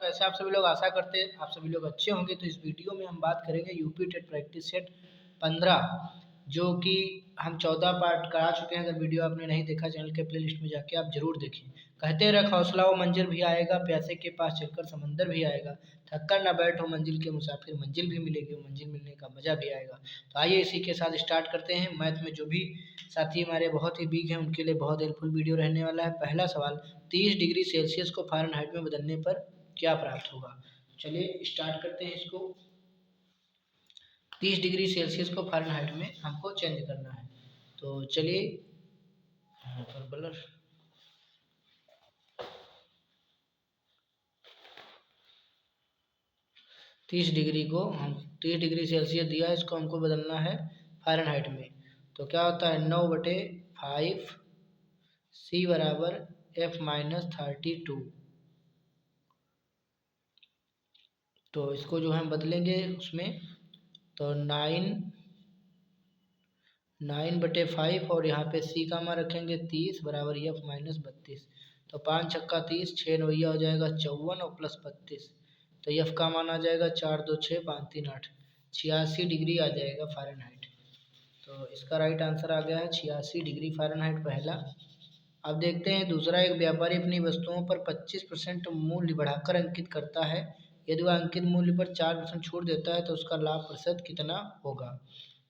कैसे आप सभी लोग, आशा करते हैं आप सभी लोग अच्छे होंगे। तो इस वीडियो में हम बात करेंगे यूपी टेट प्रैक्टिस सेट 15, जो कि हम 14 पार्ट करा चुके हैं। अगर वीडियो आपने नहीं देखा चैनल के प्लेलिस्ट में जाके आप जरूर देखें। कहते रख हौसला हो मंजिल भी आएगा, प्यासे के पास चलकर समंदर भी आएगा, थककर ना बैठो मंजिल के मुसाफिर, मंजिल भी मिलेगी, मंजिल मिलने का मजा भी आएगा। तो आइए इसी के साथ स्टार्ट करते हैं। मैथ में जो भी साथी हमारे बहुत ही वीक हैं उनके लिए बहुत हेल्पफुल वीडियो रहने वाला है। पहला सवाल, 30 डिग्री सेल्सियस को फ़ारेनहाइट में बदलने पर क्या प्राप्त होगा। चलिए स्टार्ट करते हैं इसको। 30 डिग्री सेल्सियस को फ़ारेनहाइट में हमको चेंज करना है। तो चलिए यहाँ पर ब्लर 30 डिग्री को हम 30 डिग्री सेल्सियस दिया है, इसको हमको बदलना है फ़ारेनहाइट में। तो क्या होता है 9/5 C बराबर F-32। तो इसको जो हम बदलेंगे उसमें, तो 9/5 और यहाँ पे C का मान रखेंगे 30 बराबर F-32। तो 5 छक्का 30, 6 नवैया हो जाएगा 54 और प्लस 32। तो F का मान आ जाएगा 4 2 6 5 3 8, 86 डिग्री आ जाएगा फ़ारेनहाइट। तो इसका राइट आंसर आ गया है 86 डिग्री फ़ारेनहाइट पहला। अब देखते हैं दूसरा, एक व्यापारी अपनी वस्तुओं पर 25% मूल्य बढ़ाकर अंकित करता है। यदि वह अंकित मूल्य पर 4% छूट देता है तो उसका लाभ प्रतिशत कितना होगा।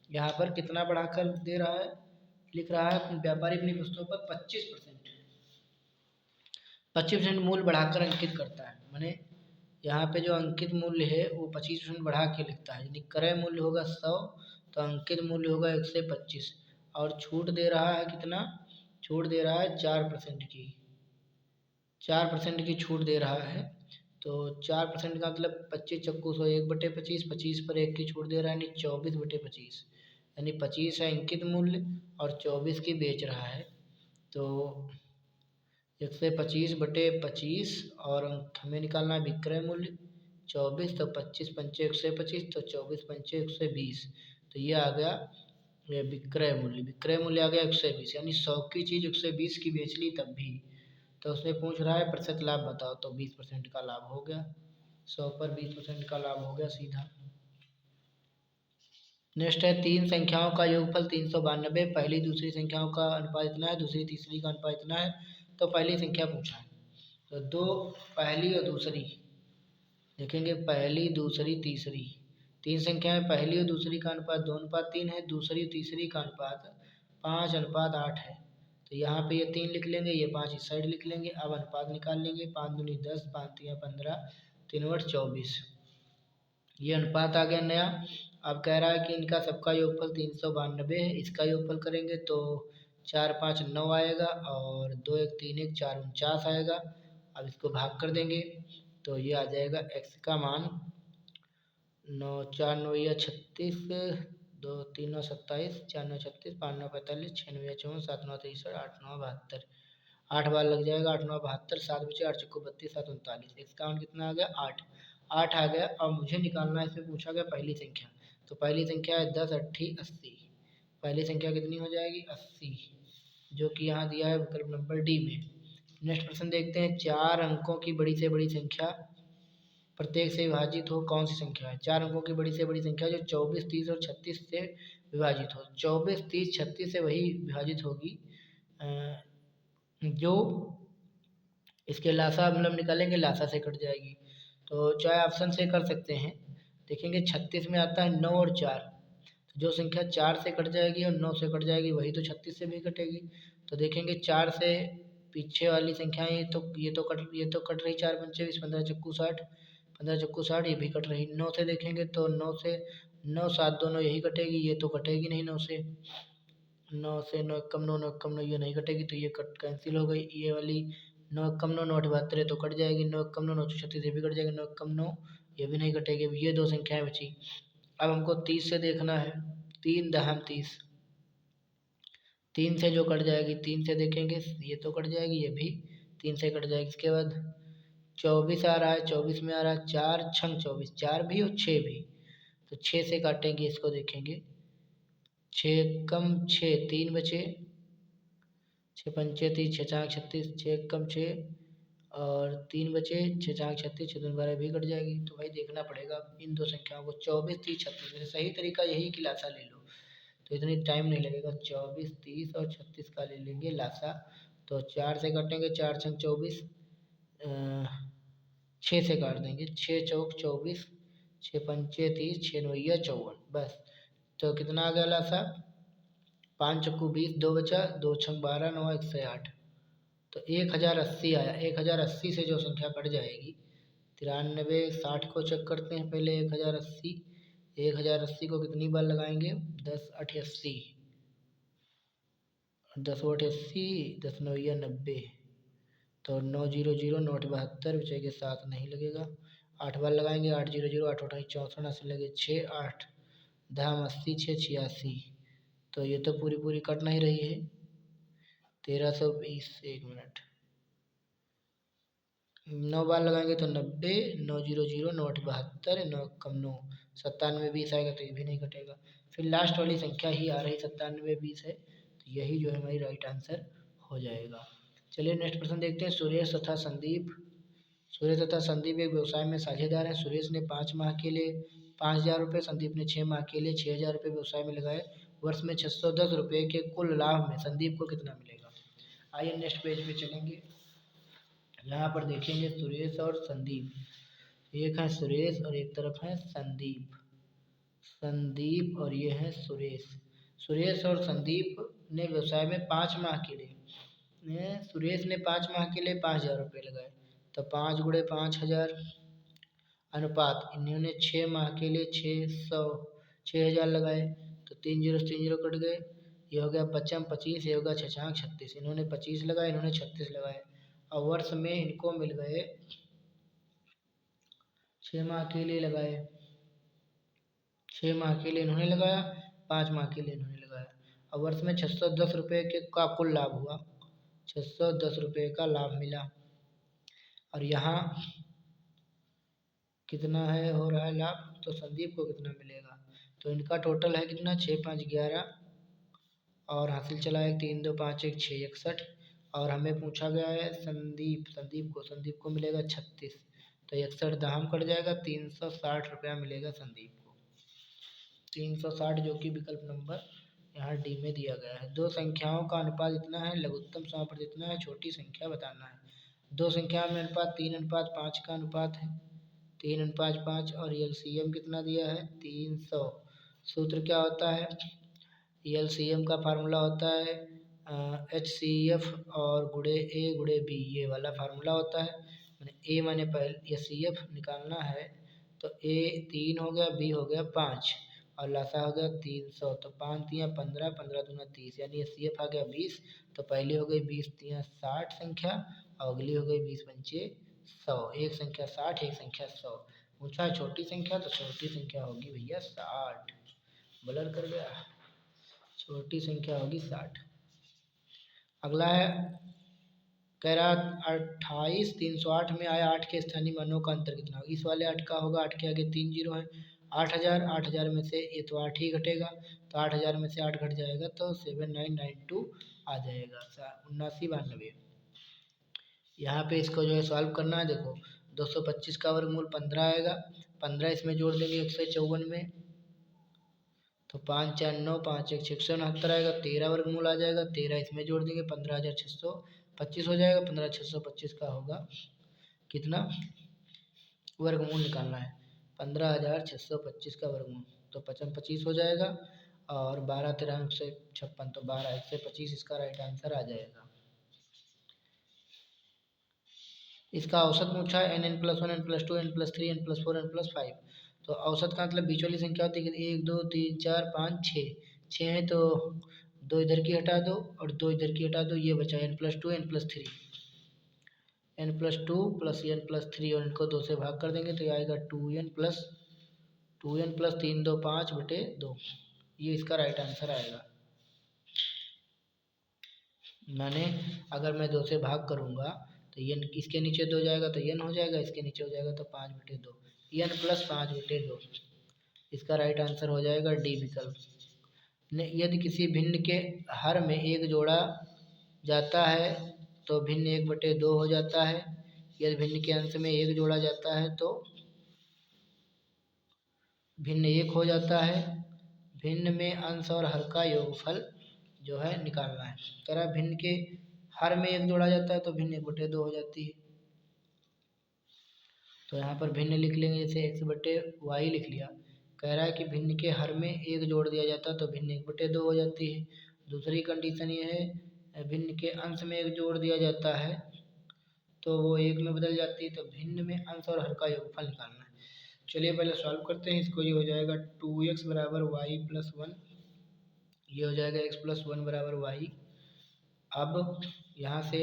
यहाँ पर कितना बढ़ाकर दे रहा है, लिख रहा है व्यापारी अपनी वस्तुओं पर 25% मूल्य बढ़ाकर अंकित करता है। माने यहाँ पे जो अंकित मूल्य है वो 25% बढ़ा के लिखता है। यानी क्रय मूल्य होगा 100, तो अंकित मूल्य होगा 125, और छूट दे रहा है कितना, छूट दे रहा है 4% की, 4% की छूट दे रहा है। तो 4% का मतलब 25 चक्कू 100, 1/25, 25 पर 1 की छूट दे रहा है, यानी 24/25। यानी 25 है अंकित मूल्य और 24 की बेच रहा है। तो 125/25 और हमें निकालना है विक्रय मूल्य 24। तो 25 पंचे 125, तो 24 पंचे 120। तो ये आ गया ये विक्रय मूल्य, विक्रय मूल्य आ गया 120। यानी 100 की चीज़ 120 की बेच ली तब भी। तो उसमें पूछ रहा है प्रतिशत लाभ बताओ, तो 20% का लाभ हो गया। 100 पर 20% का लाभ हो गया सीधा। नेक्स्ट है, 3 संख्याओं का योगफल 392, पहली दूसरी संख्याओं का अनुपात इतना है, दूसरी तीसरी का अनुपात इतना है। तो पहली संख्या पूछा है, तो दो पहली और दूसरी देखेंगे, पहली दूसरी तीसरी 3 संख्याएं, पहली और दूसरी का अनुपात 2:3 है, दूसरी तीसरी का अनुपात 5:8 है। तो यहाँ पे ये 3 लिख लेंगे, ये 5 इस साइड लिख लेंगे। अब अनुपात निकाल लेंगे, 5 दूनी 10, 5 तिया 15, 3/24। ये अनुपात आ गया नया। अब कह रहा है कि इनका सबका योगफल 392 है, इसका योगफल करेंगे तो 4 5 9 आएगा, और 2 1 3 1 4 49 आएगा। अब इसको भाग कर देंगे तो ये आ जाएगा x का मान 9 4 9 या 36, 2 3 9 27, 4 9 36, 5 9 45, 6 9 54, 7 9 63, 8 9 72। 8 बार लग जाएगा, 8 9 72, 7 बचे 8 चक्को 32, 7 39। इसका मान कितना आ गया 8, 8 आ गया। अब मुझे निकालना है, इसमें पूछा गया पहली संख्या। तो पहली संख्या है 10 8 80। पहली संख्या कितनी हो जाएगी 80, जो कि यहाँ दिया है विकल्प नंबर डी में। नेक्स्ट प्रश्न देखते हैं, 4 अंकों की बड़ी से बड़ी संख्या प्रत्येक से विभाजित हो कौन सी संख्या है। 4 अंकों की बड़ी से बड़ी संख्या जो 24 30 और 36 से विभाजित हो। 24 30 36 से वही विभाजित होगी जो इसके लासा मतलब निकालेंगे, लासा से कट जाएगी। तो चाहे ऑप्शन से कर सकते हैं। देखेंगे 36 में आता है 9 और 4, तो जो संख्या 4 से कट जाएगी और 9 से कट जाएगी वही तो 36 से भी कटेगी। तो देखेंगे 4 से पीछे वाली संख्याएं ये तो कट रही, 4 पंचे 20, 15 चक्कू 60, 15 चक्कू 60, ये भी कट रही। 9 से देखेंगे तो 9 से 9 7 दोनों यही कटेगी, ये तो कटेगी नहीं। 9 से 9 एकम 9, 9 एकम 9, ये नहीं कटेगी, तो ये कट कैंसिल हो गई। ये वाली 9 एकम 9, 9 8 72 तो कट जाएगी। 9 एकम 9, 9 36 ये भी कट जाएगी। 9 एकम 9 ये भी नहीं कटेगी। अब ये दो संख्याएं बची। अब हमको 30 से देखना है, 3 दहम 30, 3 से जो कट जाएगी, 3 से देखेंगे ये तो कट जाएगी, ये भी 3 से कट जाएगी। इसके बाद 24 आ रहा है, 24 में आ रहा है 4 छंग 24, 4 भी और 6 भी, तो 6 से काटेंगे इसको, देखेंगे 6 कम 6 3 बचे, 6 पंचे 30, 6 4 36, 6 कम 6 और 3 बचे, 6 चार 36, 6 दूनी 12 भी कट जाएगी। तो भाई देखना पड़ेगा इन दो संख्याओं को, 24, 30, 36 में सही तरीका यही कि लासा ले लो, तो इतनी टाइम नहीं लगेगा। 24, 30 और 36 का ले लेंगे लासा। तो 4 से काटेंगे, 4 छंग 24, 6 से काट देंगे, 6 चौक 24, 6 पंचे 30, 6 नवैया 54, बस। तो कितना आ गया लासा, 5 चक्कू 20, 2 बचा, 2 छंग 12, 9 108। तो 1080 आया। 1080 से जो संख्या कट जाएगी, 93, 60 को चेक करते हैं पहले। 1080, 1080 को कितनी बार लगाएंगे, 10 8 80, 10 8 80, 10 9 90, तो 900, 9 72, बचेगा 7, नहीं लगेगा। 8 बार लगाएंगे, 800, 8 8 64, 80 लगे 6, 8 धाम 80, 6 86, तो ये तो पूरी पूरी कट नहीं रही है। 1320, 1 मिनट, 9 बार लगाएंगे तो 90, 900, 9 8 72, 9 कम 9, 97 20 आएगा, तो ये भी नहीं कटेगा। फिर लास्ट वाली संख्या ही आ रही 97 20 है, तो यही जो है हमारी राइट आंसर हो जाएगा। चलिए नेक्स्ट प्रश्न देखते हैं। सुरेश तथा संदीप एक व्यवसाय में साझेदार हैं। सुरेश ने 5 माह के लिए 5,000 रुपये, संदीप ने 6 माह के लिए 6,000 रुपये व्यवसाय में लगाए। वर्ष में 610 रुपये के कुल लाभ में संदीप को कितना मिलेगा। आइए नेक्स्ट पेज पे चलेंगे। यहाँ पर देखेंगे सुरेश और संदीप, एक है सुरेश और एक तरफ है संदीप। संदीप और ये है सुरेश। सुरेश और संदीप ने व्यवसाय में 5 माह के लिए, सुरेश ने 5 माह के लिए 5,000 रुपये लगाए, तो 5 गुणे 5,000 अनुपात, इन्होंने 6 माह के लिए 6,000 लगाए, तो 3 जीरो 3 जीरो कट गए, ये हो गया 55 25, ये होगा 6 छाक 36, इन्होंने 25 लगाए, इन्होंने 36 लगाए, और वर्ष में इनको मिल गए 6 माह के लिए लगाए, 6 माह के लिए इन्होंने लगाया, 5 माह के लिए इन्होंने लगाया, और वर्ष में 610 रुपये के का कुल लाभ हुआ, 610 रुपये का लाभ मिला। और यहाँ कितना है हो रहा है लाभ, तो संदीप को कितना मिलेगा, तो इनका टोटल है कितना, 6 5 11, और हासिल चला है 3 2 5 1 6 61, और हमें पूछा गया है संदीप को मिलेगा 36, तो 61 दाम कट जाएगा, 360 रुपया मिलेगा संदीप को, 360, जो कि विकल्प नंबर यहाँ डी में दिया गया है। दो संख्याओं का अनुपात इतना है, लघुत्तम समापन इतना है, छोटी संख्या बताना है। दो संख्या में अनुपात 3:5 का अनुपात है, 3:5, और एलसीएम कितना दिया है 300। सूत्र क्या होता है, एलसीएम का फार्मूला होता है HCF और गुणे A गुणे B, ये वाला फार्मूला होता है। मैंने A माने पहले HCF निकालना है, तो A 3 हो गया, B हो गया 5, और लासा हो गया 300, तो 5 तिया 15, 15 दूना 30, यानी HCF आ गया 20। तो पहली हो गई 20 तिया 60 संख्या, और अगली हो गई 20 पंचे 100, एक संख्या 60, एक संख्या 100। पूछा है छोटी संख्या, तो छोटी संख्या होगी भैया 60, ब्लर कर गया, छोटी संख्या होगी 60। अगला है, कह रहा 28 308 में आया 8 के स्थानीय मानों का अंतर कितना होगा। इस वाले 8 का होगा, 8 के आगे 3 जीरो है, 8,000 में से ये तो 8 ही घटेगा, तो 8,000 में से 8 घट जाएगा, तो 7992 आ जाएगा, 7992। यहाँ पे इसको जो है सॉल्व करना है। देखो 225 का वर्गमूल 15 आएगा, 15 इसमें जोड़ देंगे 154 में, तो 5 4 9, 5 1 669 आएगा, 13 वर्गमूल आ जाएगा, 13 इसमें जोड़ देंगे 15,625 हो जाएगा, 15,625 का होगा कितना, वर्गमूल निकालना है 15,625 का वर्गमूल, तो 55 25 हो जाएगा, और 12 13 156, तो 12 125 इसका राइट आंसर आ जाएगा। इसका औसत पूछा है n+1 n+2 n+3 n+4 n+5, तो औसत का मतलब बीच वाली संख्या होती है 1 2 3 4 5 6 है, तो 2 इधर की हटा दो और 2 इधर की हटा दो, ये बचा n+2 n+3, n+2 plus n+3, और इनको 2 से भाग कर देंगे, तो ये आएगा 2n+3 2 5/2, ये इसका राइट आंसर आएगा। मैंने अगर मैं 2 से भाग करूँगा, तो n इसके नीचे 2 जाएगा तो n हो जाएगा, इसके नीचे हो जाएगा तो 5/2, n+5/2, इसका राइट आंसर हो जाएगा डी विकल्प। यदि किसी भिन्न के हर में 1 जोड़ा जाता है, तो भिन्न 1/2 हो जाता है। यदि भिन्न के अंश में 1 जोड़ा जाता है तो भिन्न 1 हो जाता है। भिन्न में अंश और हर का योगफल जो है निकालना है। कह रहा है भिन्न के हर में 1 जोड़ा जाता है तो भिन्न 1/2 हो जाती है। तो यहाँ पर भिन्न लिख लेंगे, जैसे x/y लिख लिया। कह रहा है कि भिन्न के हर में 1 जोड़ दिया जाता है तो भिन्न 1/2 हो जाती है। दूसरी कंडीशन ये है भिन्न के अंश में 1 जोड़ दिया जाता है तो वो 1 में बदल जाती है। तो भिन्न में अंश और हर का योगफल निकालना है। चलिए पहले सॉल्व करते हैं इसको। ये हो जाएगा 2x बराबर y प्लस 1, ये हो जाएगा x प्लस 1 बराबर y। अब यहाँ से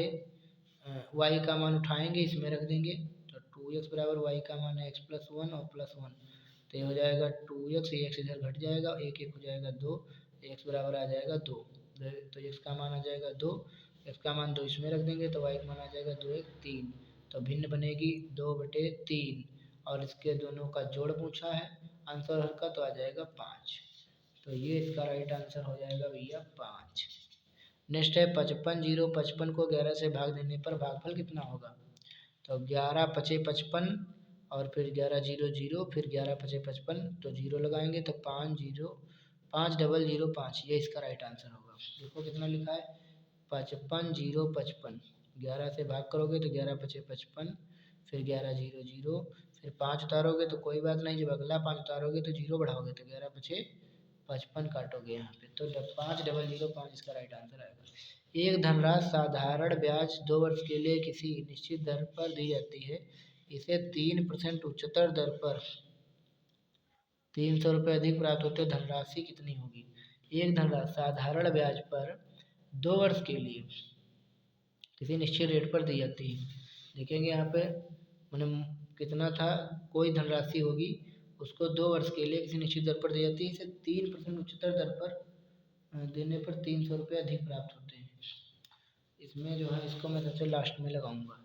y का मान उठाएंगे, इसमें रख देंगे तो 2x बराबर y का मान है x प्लस 1 और प्लस 1, तो ये हो जाएगा 2x, ये x इधर घट जाएगा, 1 1 हो जाएगा 2, x बराबर आ जाएगा 2। तो x का मान आ जाएगा 2, x का मान 2 इसमें रख देंगे तो y का मान आ जाएगा 2 1 3। तो भिन्न बनेगी 2/3 और इसके दोनों का जोड़ पूछा है अंश और हर का, तो आ जाएगा 5। तो ये इसका राइट आंसर हो जाएगा भैया 5। नेक्स्ट है 55 0 55 को 11 से भाग देने पर भागफल कितना होगा। तो 11 5 55 और फिर 11 0 0 फिर 11 5 55, तो 0 लगाएंगे तो 5 0 5 0 0 5, ये इसका राइट आंसर होगा। देखो कितना लिखा है 55 0 55, 11 से भाग करोगे तो 11 5 55, फिर 11 0 0, फिर 5 उतारोगे तो कोई बात नहीं, जब अगला 5 उतारोगे तो 0 बढ़ाओगे तो 11 5 55 काटोगे यहाँ पे, तो 5 0 0 5 इसका राइट आंसर आएगा। एक धनराशि साधारण ब्याज 2 वर्ष के लिए किसी निश्चित दर पर दी जाती है, इसे 3% उच्चतर दर पर 300 रुपये अधिक प्राप्त होते धनराशि कितनी होगी। एक धनराशि साधारण ब्याज पर 2 वर्ष के लिए किसी निश्चित रेट पर दी जाती है। देखेंगे यहाँ पे मैंने कितना था, कोई धनराशि होगी उसको 2 वर्ष के लिए किसी निश्चित दर पर दी जाती है, इसे 3% उच्चतर दर पर देने पर 300 रुपये अधिक प्राप्त होते हैं। इसमें जो है इसको मैं सबसे लास्ट में लगाऊंगा।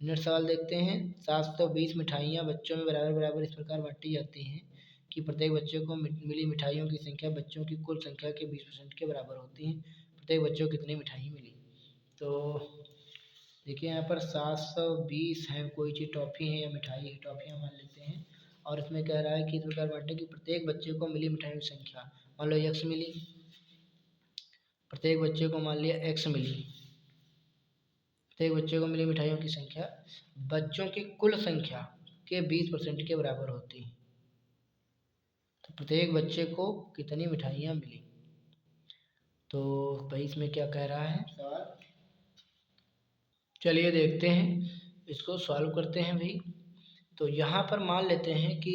नेक्स्ट सवाल देखते हैं। 720 मिठाइयाँ बच्चों में बराबर बराबर इस प्रकार बांटी जाती हैं कि प्रत्येक बच्चे को मिली मिठाइयों की संख्या बच्चों की कुल संख्या के 20% के बराबर होती है। प्रत्येक बच्चों को कितनी मिठाई मिली। तो देखिए यहाँ पर 720 है, कोई चीज़ टॉफ़ी है या मिठाई है, टॉफ़ियाँ मान लेते हैं। और इसमें कह रहा है कि इस प्रकार बांटे कि प्रत्येक बच्चे को मिली मिठाइयों की संख्या, मान लो x मिली, प्रत्येक बच्चे को मान लिया x मिली, प्रत्येक बच्चे को मिली मिठाइयों की संख्या बच्चों की कुल संख्या के 20% के बराबर होती है। तो प्रत्येक बच्चे को कितनी मिठाइयाँ मिली। तो भाई इसमें क्या कह रहा है सवाल, चलिए देखते हैं, इसको सॉल्व करते हैं भाई। तो यहाँ पर मान लेते हैं कि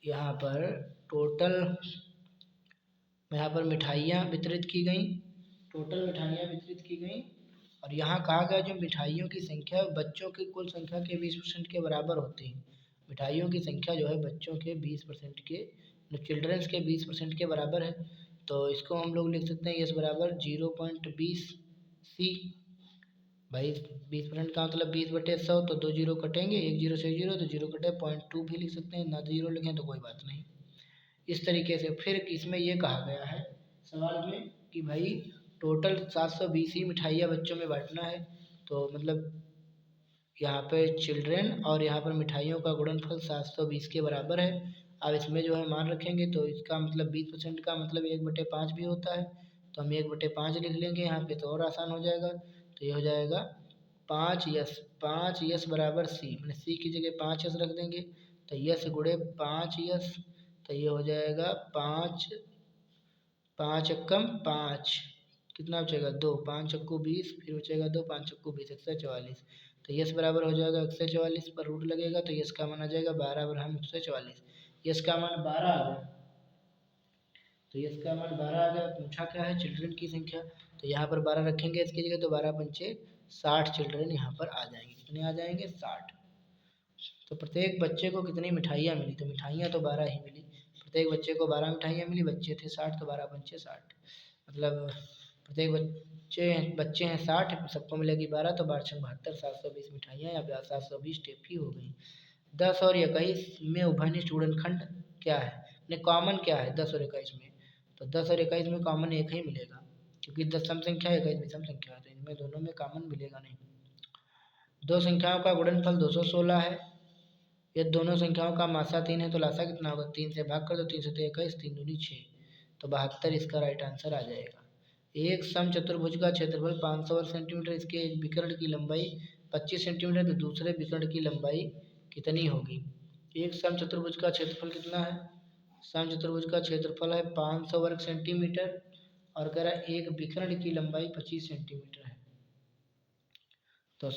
यहाँ पर टोटल यहाँ पर मिठाइयाँ वितरित की गई, टोटल मिठाइयाँ वितरित की गई और यहाँ कहा गया जो मिठाइयों की संख्या बच्चों की कुल संख्या के 20% के बराबर होती है। मिठाइयों की संख्या जो है बच्चों के 20% के, चिल्ड्रंस के 20% के बराबर है। तो इसको हम लोग लिख सकते हैं यस बराबर 0.20 सी। भाई 20% का मतलब 20/100, तो 2 जीरो कटेंगे, 1 जीरो से 0 तो 0 कटे, 0.2 भी लिख सकते हैं, ना 0 लिखें तो कोई बात नहीं। इस तरीके से फिर इसमें ये कहा गया है सवाल में कि भाई टोटल 720 ही मिठाइयाँ बच्चों में बांटना है। तो मतलब यहाँ पे चिल्ड्रेन और यहाँ पर मिठाइयों का गुणनफल 720 के बराबर है। अब इसमें जो है मान रखेंगे तो इसका मतलब 20% का मतलब 1/5 भी होता है, तो हम 1/5 लिख लेंगे यहाँ पे, तो और आसान हो जाएगा। तो ये हो जाएगा 5 यस बराबर सी, मैंने सी की जगह 5 यस रख देंगे, तो यस गुणे 5 यस, तो ये हो जाएगा 5 5 एकम 5, कितना बचेगा 2, 5 चक्कू 20, फिर बचेगा 2, 5 चक्कू 20, 144। तो यस बराबर हो जाएगा 144 पर रूट लगेगा तो यस का मान आ जाएगा 12 बराबर 144। यस का मान 12 आ गया, तो यस का मान 12 आ गया। पूछा क्या है चिल्ड्रन की संख्या, तो यहाँ पर 12 रखेंगे इसकी जगह, तो 12 पंचे 60 चिल्ड्रन यहाँ पर आ जाएंगे। कितने आ जाएंगे 60। तो प्रत्येक बच्चे को कितनी मिठाइयाँ मिली, तो मिठाइयाँ तो 12 ही मिली। प्रत्येक बच्चे को 12 मिठाइयाँ मिली, बच्चे थे 60, तो 12 पंचे 60, मतलब प्रत्येक बच्चे हैं 60, सबको मिलेगी 12, तो 12 छंग 72, 720 मिठाइयाँ या 720 टेफी हो गई। 10 और 21 में उभयनिष्ठ गुणनखंड क्या है, ने कॉमन क्या है 10 और 21 में। तो 10 और 21 में कॉमन एक ही मिलेगा, क्योंकि 10 सम संख्या है 21 विषम संख्या है, तो इनमें दोनों में कॉमन मिलेगा नहीं। दो संख्याओं का गुणनफल 216 है। यदि दोनों संख्याओं का मासा 3 है तो लासा कितना होगा? 3 से भाग कर दो, 3 से 21, 3 दूनी 6, तो 72 इसका राइट आंसर आ जाएगा। एक समचतुर्भुज का क्षेत्रफल 500 वर्ग सेंटीमीटर, इसके एक विकर्ण की लंबाई 25 सेंटीमीटर, तो दूसरे विकर्ण की लंबाई कितनी होगी? एक समचतुर्भुज का क्षेत्रफल कितना है? समचतुर्भुज का क्षेत्रफल है 500 वर्ग सेंटीमीटर और कह रहा है एक विकर्ण की लंबाई 25 सेंटीमीटर है। तो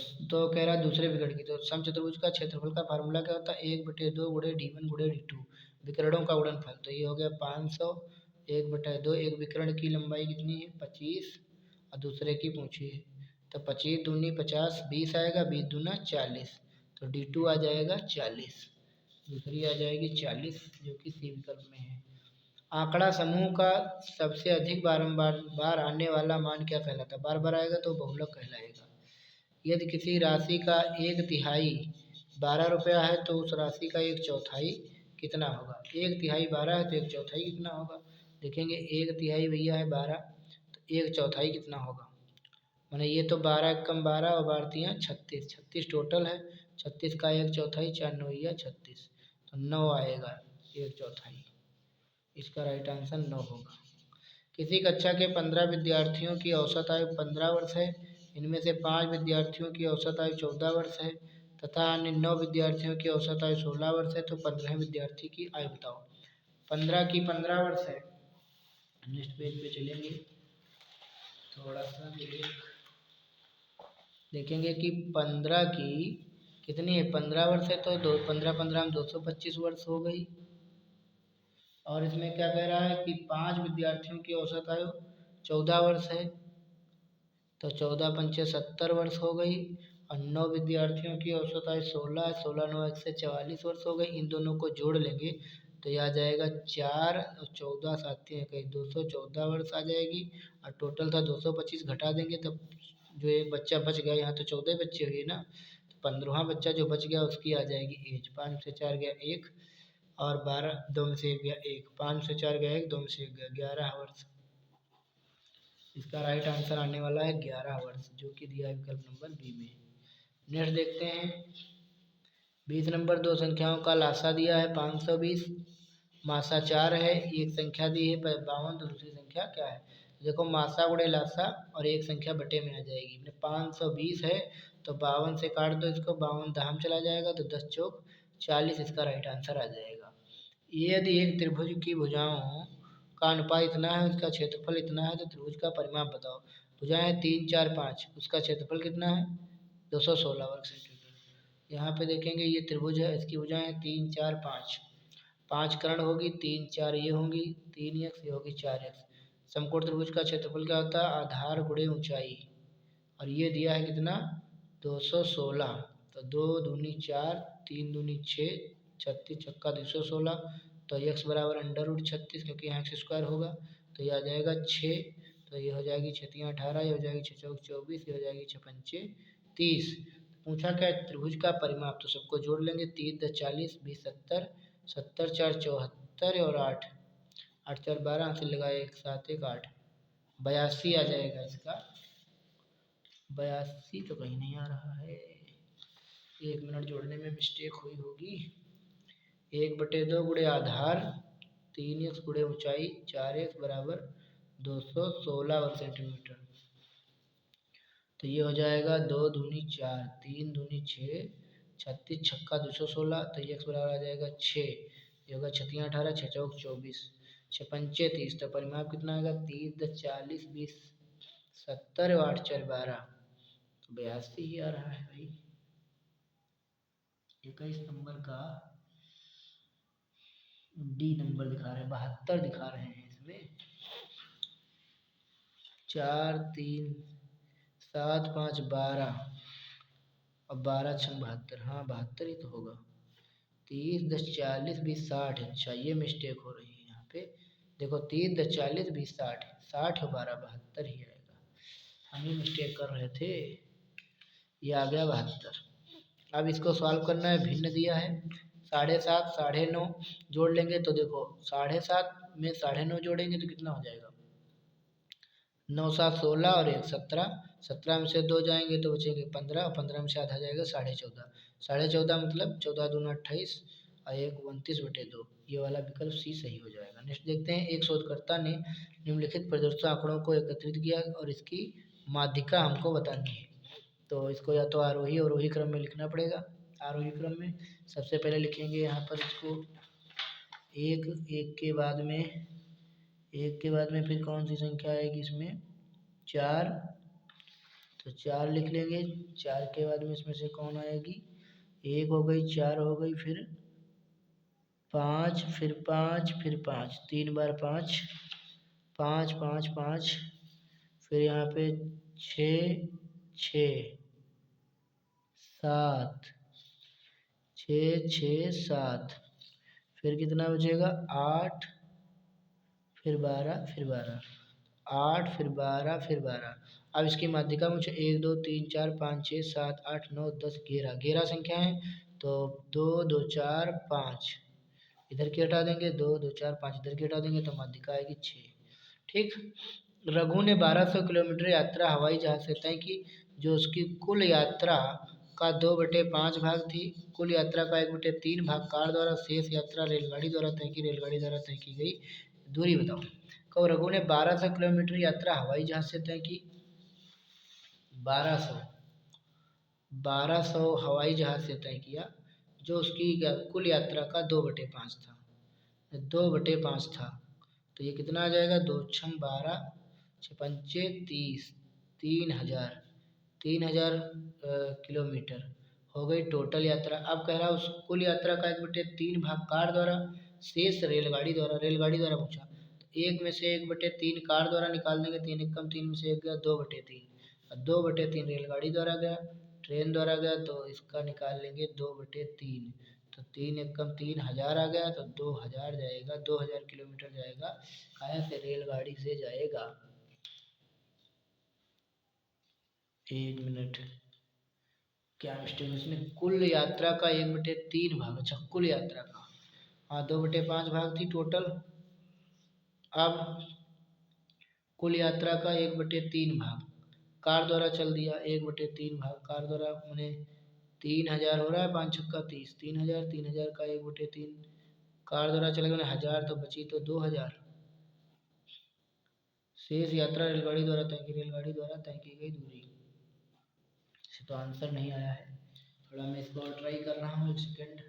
कह रहा है दूसरे विकर्ण की, तो समचतुर्भुज का क्षेत्रफल का फार्मूला क्या होता है? 1/2 गुणे d1 गुणे d2, विकर्णों का गुणनफल। तो ये हो गया 500, 1/2, एक विकर्ण की लंबाई कितनी है? 25 और दूसरे की पूछी है, तो 25 दूनी 50, 20 आएगा, 20 दूना 40, तो d2 आ जाएगा 40, दूसरी आ जाएगी 40 जो कि सी विकल्प में है। आंकड़ा समूह का सबसे अधिक बारंबार बार आने वाला मान क्या कहलाता है? बार बार आएगा तो बहुलक कहलाएगा। यदि किसी राशि का 1/3 12 रुपया है तो उस राशि का 1/4 कितना होगा? 1/3 12 है तो 1/4 कितना होगा? देखेंगे 1/3 भैया है 12, तो 1/4 कितना होगा? मैंने ये तो 12 कम 12 और 12 36, 36 टोटल है, 36 का 1/4, 4 9 या 36, तो 9 आएगा 1/4, इसका राइट आंसर 9 होगा। किसी कक्षा के 15 विद्यार्थियों की औसत आयु 15 वर्ष है, इनमें से 5 विद्यार्थियों की औसत आयु 14 वर्ष है तथा अन्य 9 विद्यार्थियों की औसत आयु 16 वर्ष है, तो 15 विद्यार्थी की आयु बताओ। 15 की 15 वर्ष है। नेक्स्ट पेज पे चलेंगे, थोड़ा सा देखेंगे कि 15 की कितनी है? 15 वर्ष है तो 15 में 225 वर्ष हो गई। और इसमें क्या कह रहा है कि 5 विद्यार्थियों की औसत आयु 14 वर्ष है, तो 14 पंचे 70 वर्ष हो गई। और 9 विद्यार्थियों की औसत आयु 16 है, 16 9 1 से 44 वर्ष हो गई। इन दोनों को जोड़ लेंगे तो यह आ जाएगा 4 और 14 7 कहीं 214 वर्ष आ जाएगी। और टोटल था 225, घटा देंगे तब जो एक बच्चा बच गया, यहाँ तो 14 बच्चे हुए ना, तो 15वां बच्चा जो बच गया उसकी आ जाएगी एज। 5 से 4 गया 1 और 12, 2 में से 1 गया 1, 5 से 4 गया 1, 2 में से 1 गया 11 वर्ष। इसका राइट आंसर आने वाला है 11 वर्ष, जो कि दिया है विकल्प नंबर बी में। नेक्स्ट देखते हैं 20 नंबर, दो संख्याओं का लासा दिया है 520, मासा 4 है, एक संख्या दी है 52, तो दूसरी संख्या क्या है? देखो मासा गुणे लासा और एक संख्या बटे में आ जाएगी। 520 है तो 52 से काट दो इसको, 52 दहम चला जाएगा तो 10 चौक 40, इसका राइट आंसर आ जाएगा। यदि एक त्रिभुज की भुजाओं का अनुपात इतना है, उसका क्षेत्रफल इतना है, तो त्रिभुज का परिमाप बताओ। भुजाएं 3 4 5, उसका क्षेत्रफल कितना है? 216 वर्ग सेंटीमीटर। यहाँ पे देखेंगे ये त्रिभुज है, इसकी भुजाएं 3 4 5, 5 कर्ण होगी, 3 4 ये होंगी, 3x ये होगी 4x। समकोण त्रिभुज का क्षेत्रफल क्या होता है? आधार गुणे ऊंचाई, और ये दिया है कितना? 216, तो 2 दूनी 4, 3 दूनी 6, 36 छक्का 216, तो x बराबर √36, क्योंकि यहाँ x स्क्वायर होगा, तो ये आ जाएगा 6, तो ये हो जाएगी 6 18, ये हो जाएगी 6 चौक 24, ये हो जाएगी 6 पंचे 30। पूछा क्या? त्रिभुज का परिमाप, तो सबको जोड़ लेंगे, 3 10 40, 20 70, 70 4 74 और 8 8 4 12, हाथ से लगाए 1 7 1 8, 82 आ जाएगा इसका। 82 तो कहीं नहीं आ रहा है, 1 मिनट जोड़ने में मिस्टेक हुई होगी। 1/2 गुणे आधार 3x गुणे ऊंचाई 4x बराबर 216 वर्ग सेंटीमीटर, तो ये हो जाएगा 2 दूनी 4, 3 दूनी 6, 36 छक्का 216, तो ये x बराबर आ जाएगा 6, ये होगा 6 18, 6 चौक 24, 6 पंचे 30, तो परिमाप कितना आएगा? 30 10 40 20 70 और 8 4 12, तो 82 ही आ रहा है भाई। 21 नंबर का डी नंबर दिखा रहे हैं, 72 दिखा रहे हैं इसमें। 4 3 7 5 12 और 12 6 72, हाँ 72 ही तो होगा। 30 10 40 20 60, अच्छा ये मिस्टेक हो रही है यहाँ पे। देखो 30 10 40 20 60, 60 और 12 72 ही आएगा, हम ही मिस्टेक कर रहे थे। ये आ गया 72। अब इसको सॉल्व करना है, भिन्न दिया है 7.5 9.5 जोड़ लेंगे, तो देखो 7.5 में 9.5 जोड़ेंगे तो कितना हो जाएगा? 9 7 16 और 1 17। 17 में से 2 जाएंगे तो बचेंगे 15, 15 में से आधा जाएगा 14.5। 14.5 मतलब 14 दूना 28 और 1 29/2। ये वाला विकल्प सी सही हो जाएगा। नेक्स्ट देखते हैं, एक शोधकर्ता ने निम्नलिखित प्रदर्शित आंकड़ों को एकत्रित किया और इसकी माध्यिका हमको बतानी है। तो इसको या तो आरोही अवरोही क्रम में लिखना पड़ेगा। आरोही क्रम में सबसे पहले लिखेंगे यहाँ पर इसको एक, एक के बाद में फिर कौन सी संख्या आएगी इसमें, 4, तो 4 लिख लेंगे। 4 के बाद में इसमें से कौन आएगी, 1 हो गई, 4 हो गई, फिर 5, फिर 5, फिर 5, 3 बार 5, 5 5 5, फिर यहाँ पे 6 6 7, 6 6 7, फिर कितना बचेगा 8, फिर 12, फिर 12, 8, फिर 12, फिर 12। अब इसकी माध्यिका मुझे 1 2 3 4 5 6 7 8 9 10 11 11 संख्या है। तो 2 2 4 5 इधर की हटा देंगे, 2 2 4 5 इधर की हटा देंगे तो माध्यिका आएगी 6। ठीक। रघु ने 1200 किलोमीटर यात्रा हवाई जहाज से तय की, जो उसकी कुल यात्रा का 2/5 भाग थी। कुल यात्रा का 1/3 भाग कार द्वारा, शेष यात्रा रेलगाड़ी द्वारा तय की। रेलगाड़ी द्वारा तय की गई दूरी बताओ। कब रघु ने 1200 किलोमीटर यात्रा हवाई जहाज से तय की। 1200 हवाई जहाज से तय किया, जो उसकी कुल यात्रा का 2/5 था। 2/5 था तो ये कितना आ जाएगा, 2 छंग 12, 6 पंचे 30, 3000 3000 किलोमीटर हो गई टोटल यात्रा। अब कह रहा है उस कुल यात्रा का 1/3 भाग कार द्वारा, शेष रेलगाड़ी द्वारा। रेलगाड़ी द्वारा पूछा तो 1 में से 1/3 कार द्वारा निकाल देंगे, 3 एकम 3 में से 1 गया, 2/3 और 2/3 रेलगाड़ी द्वारा गया, ट्रेन द्वारा गया तो इसका निकाल लेंगे 2/3। तो 3 एकम 3000 आ गया तो 2000 जाएगा, 2000 किलोमीटर जाएगा। कहाँ से, रेलगाड़ी से जाएगा। 1 मिनट, क्या मिस्टेक इसमें, कुल यात्रा का 1/3 भाग, अच्छा कुल यात्रा का, हाँ 2/5 भाग थी टोटल। अब कुल यात्रा का 1/3 भाग कार द्वारा चल दिया, 1/3 भाग कार द्वारा मैंने 3000 हो रहा है, 5 छक्का 30, 3000, 3000 का 1/3 कार द्वारा चले गए 1000, तो बची तो 2000। शेष यात्रा रेलगाड़ी द्वारा तय की, रेलगाड़ी द्वारा तय की गई दूरी। इसे तो आंसर नहीं आया है, थोड़ा मैं इसको और ट्राई कर रहा हूँ, 1 सेकेंड।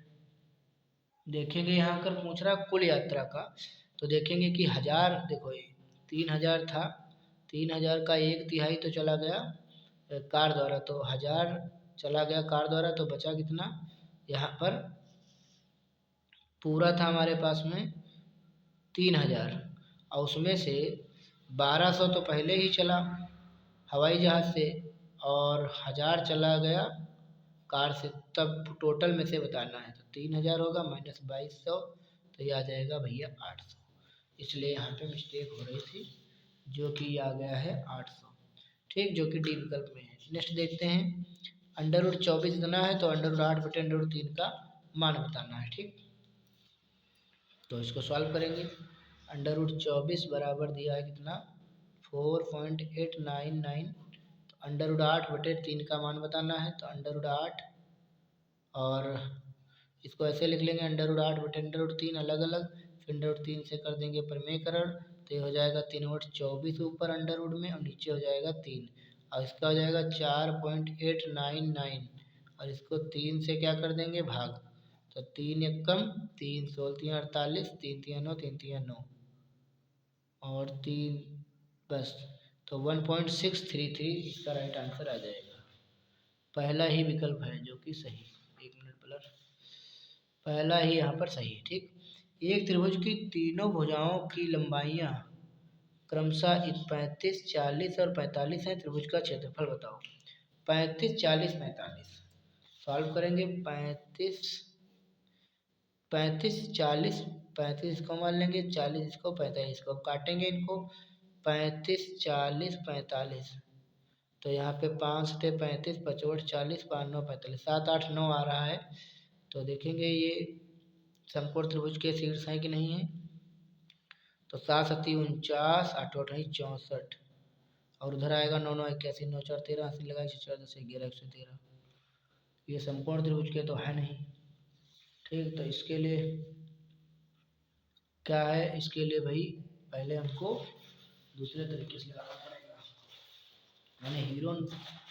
देखेंगे यहाँ कर पूछ रहा कुल यात्रा का, तो देखेंगे कि 1000, देखो ये 3000 था, 3000 का 1/3 तो चला गया कार द्वारा, तो 1000 चला गया कार द्वारा, तो बचा कितना, यहाँ पर पूरा था हमारे पास में 3000 और उसमें से 1200 तो पहले ही चला हवाई जहाज से और 1000 चला गया कार से, तब टोटल में से बताना है। तो 3000 होगा माइनस 2200, तो ये आ जाएगा भैया 800। इसलिए यहाँ पे मिस्टेक हो रही थी, जो कि आ गया है 800। ठीक, जो कि डी विकल्प में है। नेक्स्ट देखते हैं, √24 इतना है तो √8/√3 का मान बताना है। ठीक, तो इसको सॉल्व करेंगे। √24 बराबर दिया है कितना, 4.899, तो √8/3 का मान बताना है। तो √8 और इसको ऐसे लिख लेंगे, √8/√3 अलग अलग, फिर √3 से कर देंगे प्रमेयकरण, तो ये हो जाएगा 3/24 ऊपर अंडर रूट में और नीचे हो जाएगा 3, और इसका हो जाएगा 4.899 और इसको 3 से क्या कर देंगे भाग, तो 3 एकम 3, 16 3 48, 3 3 9, 3 3 9 और 3 बस, तो 1.633 इसका राइट आंसर आ जाएगा। पहला ही विकल्प है जो कि सही। 1 मिनट प्लस, पहला ही यहाँ पर सही है। ठीक, एक त्रिभुज की तीनों भुजाओं की लंबाइयाँ क्रमशः 35, 40 और 45 है। त्रिभुज का क्षेत्रफल बताओ। 35, 40, 45 सॉल्व करेंगे। 35, 35, 40, 35 को मान लेंगे, 40 इसको, 45 को, काटेंगे इनको, 35, 40, 45, तो यहाँ पे 5 से 35, 5 40, 5 9 45, 7 8 9 आ रहा है। तो देखेंगे ये समकोण त्रिभुज के शीर्ष हैं कि नहीं है। तो 7 7 49, 8 8 64, और उधर आएगा 9 9 81, 9 4 13, 80 लगा 4 10 11 113। ये समकोण त्रिभुज के तो है नहीं। ठीक, तो इसके लिए क्या है, इसके लिए भाई पहले हमको दूसरे तरीके से लगाना पड़ेगा, यानी हीरोन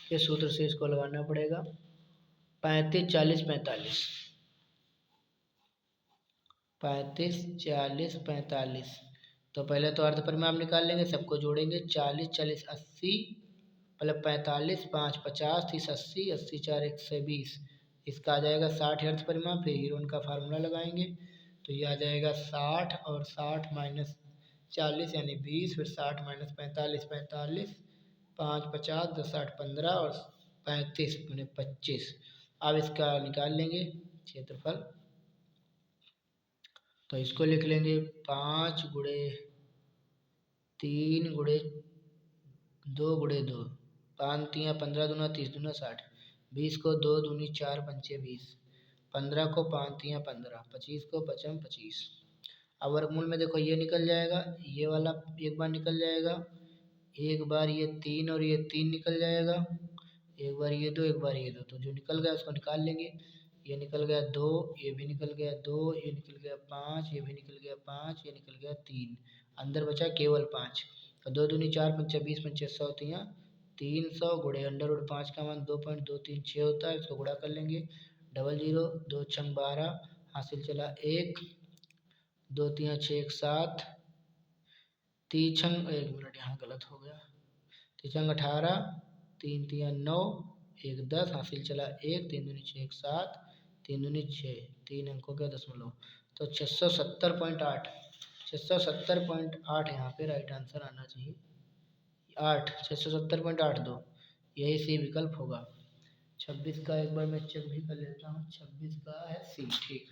के सूत्र से इसको लगाना पड़ेगा। 35 40 45, 35 40 45। तो पहले तो अर्ध परिमाप निकाल लेंगे, सबको जोड़ेंगे। 40 40 80, मतलब 45 5 50 30 80, 80 4 120। इसका आ जाएगा 60 अर्ध परिमाप। फिर हीरोन का फार्मूला लगाएंगे तो ये आ जाएगा 60 और 60 माइनस 40 यानी 20, फिर 60 माइनस 45 45, 5 50 10 8 15 और 35 मैंने 25। अब इसका निकाल लेंगे क्षेत्रफल, तो इसको लिख लेंगे 5 गुणे 3 गुणे 2 गुणे 2, 5 3 15 दूना 30 दूना 60, 20 को 2 दूनी 4 पंचे 20, 15 को 5 3 15, 25 को 5 25। अब वर्गमूल में देखो ये निकल जाएगा, ये वाला एक बार निकल जाएगा, एक बार ये 3 और ये 3 निकल जाएगा, एक बार ये 2 एक बार ये 2, तो जो निकल गया उसको निकाल लेंगे। ये निकल गया 2, ये भी निकल गया 2, ये निकल गया 5, ये भी निकल गया 5, ये निकल गया 3, अंदर बचा केवल 5। तो 2 दूनी 4 पंचे 20 पंचे 100 300 गुणे अंडर रूट 5 का मान 2.236 होता है, इसको गुणा कर लेंगे। 00 2 छंग 12, हासिल चला 1, 2 3 6 1 7, तीछंग 1 मिनट यहाँ गलत हो गया, तीछंग 18, 3 3 9, 1 10, हासिल चला 1, 3 दूनी 6 1 7, 3 दूनी 6, 3 अंकों का दशमलव, तो 670.8, 670.8 यहाँ पे राइट आंसर आना चाहिए। 8 670.82, यही सी विकल्प होगा। 26 का एक बार मैं चेक भी कर लेता हूँ, 26 का है सी, ठीक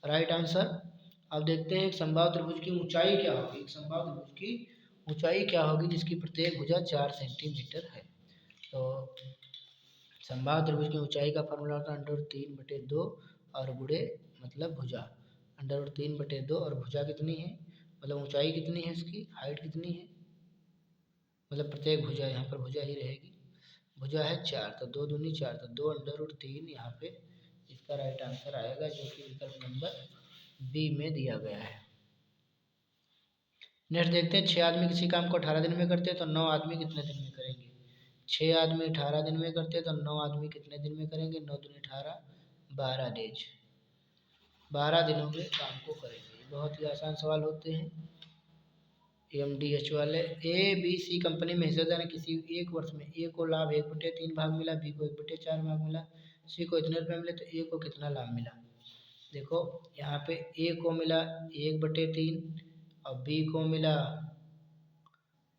राइट आंसर। अब देखते हैं एक समबाहु त्रिभुज की ऊंचाई क्या होगी। एक समबाहु त्रिभुज की ऊंचाई क्या होगी जिसकी प्रत्येक भुजा 4 सेंटीमीटर है। तो समबाहु त्रिभुज की ऊंचाई का फॉर्मूला होता है √3/2 और गुणे मतलब भुजा, √3/2 और भुजा कितनी है, मतलब ऊंचाई कितनी है, इसकी हाइट कितनी है, मतलब प्रत्येक भुजा, यहाँ पर भुजा ही रहेगी, भुजा है 4, तो 2 दूनी 4, तो 2√3 यहाँ पे इसका राइट आंसर आएगा, जो कि विकल्प नंबर बी में दिया गया है। नेक्स्ट देखते हैं, 6 आदमी किसी काम को 18 दिन में करते हैं तो 9 आदमी कितने दिन में करेंगे। 6 आदमी 18 दिन में करते हैं तो 9 आदमी कितने दिन में करेंगे, 9 दूनी 18, 12 डेज, 12 दिनों में काम को करेंगे। बहुत ही आसान सवाल होते हैं MDH वाले। ABC कंपनी में हिस्सेदार किसी एक वर्ष में A को लाभ 1/3 भाग मिला, B को 1/4 भाग मिला, C को इतने रुपये मिले, तो A को कितना लाभ मिला। देखो यहाँ पे A को मिला 1/3 और B को मिला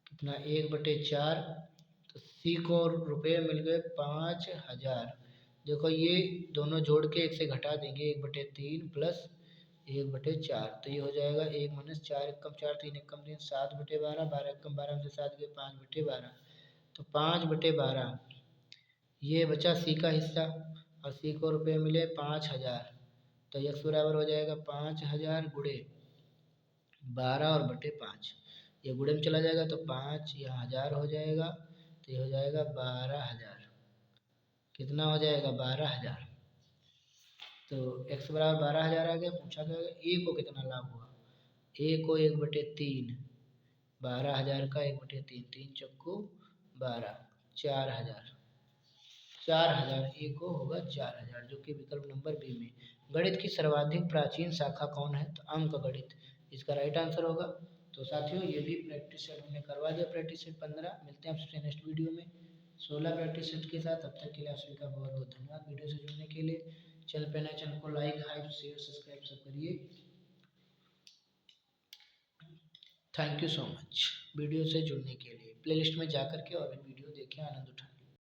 कितना 1/4, तो C को रुपये मिल गए 5000। देखो ये दोनों जोड़ के 1 से घटा देंगे, 1/3 प्लस 1/4, तो ये हो जाएगा 1 माइनस 4 एकम 4 3 एकम 3 7/12, 12 एकम 12 में से 7 गए 5/12, तो 5/12 ये बचा सी का हिस्सा और सी को रुपये मिले 5000, तो x बराबर हो जाएगा 5000 गुणे 12 और बटे 5, ये गुणे में चला जाएगा तो 5 यहाँ 1000 हो जाएगा, तो ये हो जाएगा 12000, कितना हो जाएगा 12000, तो x बराबर 12000 आ गया। पूछा गया ए को कितना लाभ हुआ, ए को 1/3, 12000 का 1/3, 3 चक्कू 12, 4000, 4000 ए को होगा 4000, जो कि विकल्प नंबर बी में। गणित की सर्वाधिक प्राचीन शाखा कौन है, तो अंक गणित इसका राइट आंसर होगा। तो साथियों ये भी प्रैक्टिस सेट हमने करवा दिया, प्रैक्टिस सेट 15। मिलते हैं आपसे नेक्स्ट वीडियो में 16 प्रैक्टिस सेट के साथ। तब तक के लिए आप सभी का बहुत बहुत धन्यवाद वीडियो से जुड़ने के लिए। चैनल पे नए, चैनल को लाइक हाइप शेयर सब्सक्राइब सब करिए। Thank you so much video से जुड़ने के लिए। प्लेलिस्ट में जाकर के और भी वीडियो देखें, आनंद उठाएं।